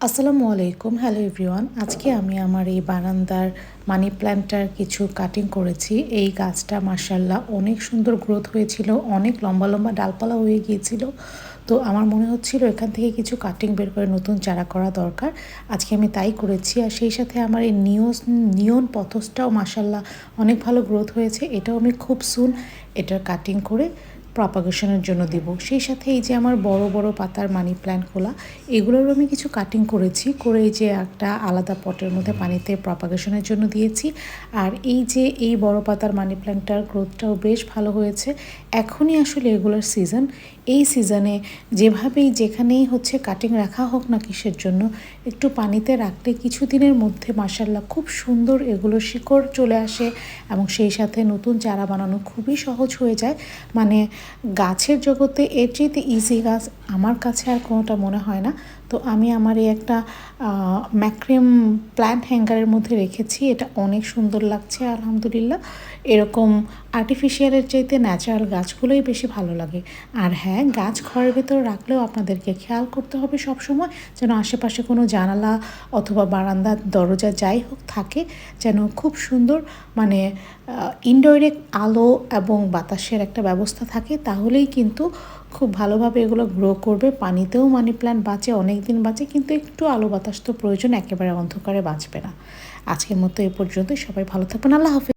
আসসালামু আলাইকুম, hello everyone. আজকে আমি আমার এই বারান্দার মানি প্ল্যান্টটার কিছু কাটিং করেছি। এই গাছটা মাশাআল্লাহ অনেক সুন্দর গ্রোথ হয়েছিল, অনেক লম্বা লম্বা ডালপালা হয়ে গিয়েছিল। তো আমার মনে হচ্ছিল এখান থেকে কিছু কাটিং বের করে নতুন চারা করা দরকার। আজকে আমি তাই করেছি। আর সেই সাথে আমার এই নিয়ন পথসটাও মাশাআল্লাহ অনেক ভালো গ্রোথ হয়েছে। এটাও আমি খুব সুন এটার কাটিং করে প্রপাগেশনের জন্য দিব। সেই সাথে এই যে আমার বড় বড় পাতার মানি প্ল্যান্টগুলো, এগুলোরও আমি কিছু কাটিং করেছি, করে এই যে একটা আলাদা পটের মধ্যে পানিতে প্রপাগেশনের জন্য দিয়েছি। আর এই যে এই বড় পাতার মানি প্ল্যান্টটার গ্রোথটাও বেশ ভালো হয়েছে। এখনই আসলে এগুলোর সিজন। এই সিজনে যেভাবেই যেখানেই হচ্ছে কাটিং রাখা হোক না কিসের জন্য, একটু পানিতে রাখলে কিছুদিনের মধ্যে মাশাআল্লাহ খুব সুন্দর এগুলো শিকড় চলে আসে এবং সেই সাথে নতুন চারা বানানো খুবই সহজ হয়ে যায়। মানে গাছের জগতে এর চাইতে ইজি গাছ আমার কাছে আর কোনোটা মনে হয় না। তো আমি আমার এই একটা ম্যাক্রিম প্ল্যান্ট হ্যাঙ্গারের মধ্যে রেখেছি। এটা অনেক সুন্দর লাগছে আলহামদুলিল্লাহ। এরকম আর্টিফিশিয়ালের চাইতে ন্যাচারাল গাছগুলোই বেশি ভালো লাগে। আর হ্যাঁ, গাছ ঘরের ভেতর রাখলেও আপনাদেরকে খেয়াল করতে হবে সবসময় যেন আশেপাশে কোনো জানালা অথবা বারান্দা দরজা যাই হোক থাকে, যেন খুব সুন্দর মানে ইনডাইরেক্ট আলো এবং বাতাসের একটা ব্যবস্থা থাকে। তাহলেই কিন্তু খুব ভালোভাবে এগুলো গ্রো করবে। পানিতেও মানি প্ল্যান্ট বাঁচে, অনেক দিন বাঁচে, কিন্তু একটু আলো বাতাস তো প্রয়োজন, একেবারে অন্ধকারে বাঁচবে না। আজকের মতো এ পর্যন্তই। সবাই ভালো থাকবেন। আল্লাহ হাফেজ।